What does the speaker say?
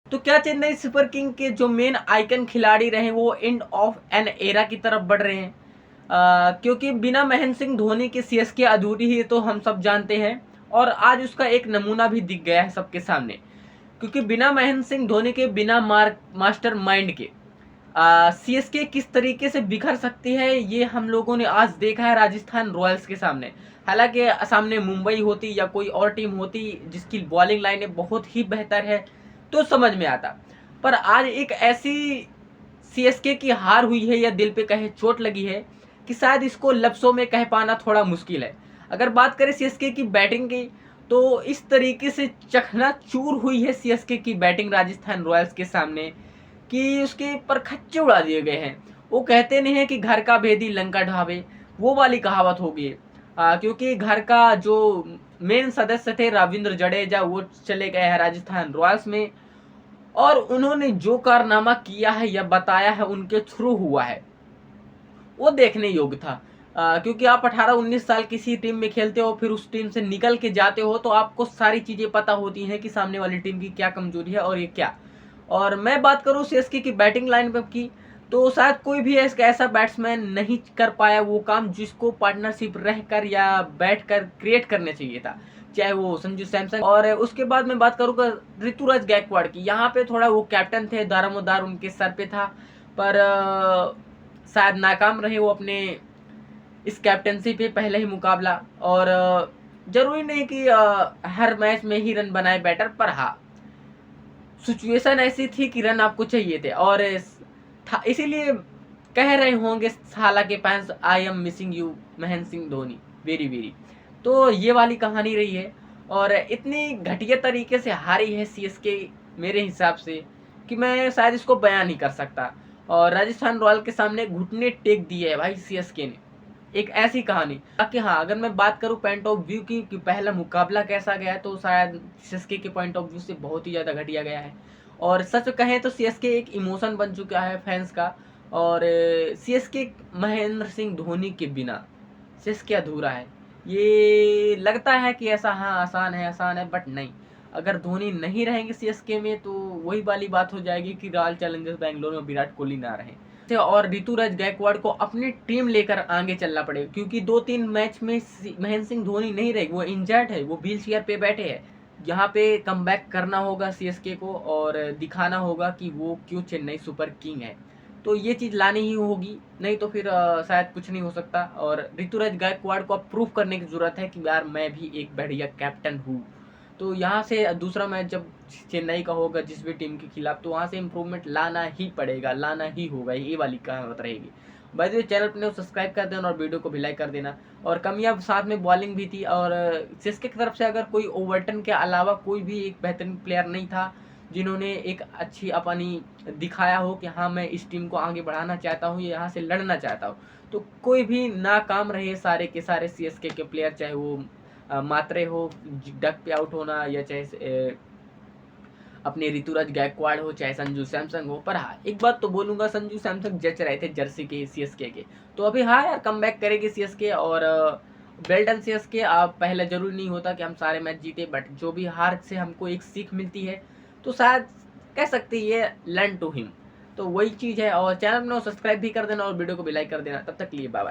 तो क्या Chennai super king के जो मेन आइकन खिलाड़ी रहे वो एंड ऑफ एन एरा की तरफ बढ़ रहे हैं? क्योंकि बिना महेंद्र सिंह धोनी के सीएसके अधूरी ही तो हम सब जानते हैं, और आज उसका एक नमूना भी दिख गया है सबके सामने। क्योंकि बिना महेंद्र सिंह धोनी के, बिना मास्टर माइंड के सीएसके किस तरीके से बिखर सकती है, ये हम लोगों ने आज देखा है राजस्थान रॉयल्स के सामने। हालांकि सामने मुंबई होती या कोई और टीम होती जिसकी बॉलिंग लाइनें बहुत ही बेहतर है तो समझ में आता, पर आज एक ऐसी सीएसके की हार हुई है या दिल पे कहे चोट लगी है कि शायद इसको लफ्जों में कह पाना थोड़ा मुश्किल है। अगर बात करें सीएसके की बैटिंग की, तो इस तरीके से चकनाचूर हुई है सीएसके की बैटिंग राजस्थान रॉयल्स के सामने कि उसके पर खच्चे उड़ा दिए गए हैं। वो कहते नहीं है कि घर का भेदी लंका ढाबे, वो वाली कहावत होगी। क्योंकि घर का जो मेन सदस्य थे रविंद्र जडेजा, वो चले गए हैं राजस्थान रॉयल्स में, और उन्होंने जो कारनामा किया है या बताया है उनके थ्रू हुआ है वो देखने योग्य था। क्योंकि आप 18-19 साल किसी टीम में खेलते हो, फिर उस टीम से निकल के जाते हो तो आपको सारी चीज़ें पता होती हैं कि सामने वाली टीम की क्या कमजोरी है और ये क्या। और मैं बात करूं सीएसके की बैटिंग लाइनअप की, तो शायद कोई भी ऐसा बैट्समैन नहीं कर पाया वो काम जिसको पार्टनरशिप रहकर या बैठकर क्रिएट करने चाहिए था, चाहे वो संजू सैमसन। और उसके बाद मैं बात करूँगा ऋतुराज गायकवाड़ की, यहाँ पे थोड़ा वो कैप्टन थे, दारोमदार उनके सर पे था, पर शायद नाकाम रहे वो अपने इस कैप्टनसी पे पहले ही मुकाबला। और जरूरी नहीं कि हर मैच में ही रन बनाए बैटर, पर हाँ सिचुएशन ऐसी थी कि रन आपको चाहिए थे, और इसीलिए कह रहे होंगे साला के fans, I am missing you Mahendra Singh Dhoni very very. तो ये वाली कहानी रही है, और इतनी घटिया तरीके से हारी है सीएसके मेरे हिसाब से कि मैं शायद इसको बयान नहीं कर सकता। और राजस्थान रॉयल के सामने घुटने टेक दिए है भाई सीएसके ने, एक ऐसी कहानी। बाकी हाँ, अगर मैं बात करूँ पॉइंट ऑफ व्यू की कि पहला मुकाबला कैसा गया, तो शायद सीएसके के पॉइंट ऑफ व्यू से बहुत ही ज़्यादा घटिया गया है। और सच कहें तो सीएसके एक इमोशन बन चुका है फैंस का, और सीएसके महेंद्र सिंह धोनी के बिना सीएसके अधूरा है। ये लगता है कि ऐसा हाँ आसान है, बट नहीं। अगर धोनी नहीं रहेंगे सीएसके में तो वही वाली बात हो जाएगी कि रॉयल चैलेंजर्स बैंगलोर में विराट कोहली ना रहे, और ऋतुराज गायकवाड़ को अपनी टीम लेकर आगे चलना पड़ेगा। क्योंकि 2-3 मैच में महेंद्र सिंह धोनी नहीं रहेगी, वो इंजर्ड है, वो व्हील चेयर पे बैठे हैं। यहाँ पे कमबैक करना होगा सीएसके को, और दिखाना होगा कि वो क्यों चेन्नई सुपर किंग है। तो ये चीज़ लानी ही होगी, नहीं तो फिर शायद कुछ नहीं हो सकता। और ऋतुराज गायकवाड़ को अब प्रूव करने की ज़रूरत है कि यार मैं भी एक बढ़िया कैप्टन हूँ। तो यहाँ से दूसरा मैच जब चेन्नई का होगा जिस भी टीम के खिलाफ, तो वहाँ से इम्प्रूवमेंट लाना ही पड़ेगा, लाना ही होगा, ये वाली कहावत रहेगी। बाय द वे, चैनल अपने सब्सक्राइब कर देना और वीडियो को भी लाइक कर देना। और कमियां साथ में बॉलिंग भी थी, और सीएसके की तरफ से अगर कोई ओवर्टन के अलावा कोई भी एक बेहतरीन प्लेयर नहीं था जिन्होंने एक अच्छी अपनी दिखाया हो कि हाँ मैं इस टीम को आगे बढ़ाना चाहता हूँ, यहाँ से लड़ना चाहता हूँ, तो कोई भी नाकाम रहे सारे के सारे सीएसके के प्लेयर, चाहे वो मात्रे हो डक पे आउट होना, या चाहे अपने ऋतुराज गायकवाड़ हो, चाहे संजू सैमसन हो। पर हाँ, एक बात तो बोलूंगा, संजू सैमसन जच रहे थे जर्सी के सीएसके के, तो अभी हाँ यार कम बैक करेगी सीएसके, और वेल डन सीएसके। आप पहले जरूरी नहीं होता कि हम सारे मैच जीते, बट जो भी हार से हमको एक सीख मिलती है, तो शायद कह सकते हैं ये लर्न टू हिम। तो वही चीज़ है, और चैनल में सब्सक्राइब भी कर देना और वीडियो को भी लाइक कर देना। तब तक के लिए बाय बाय।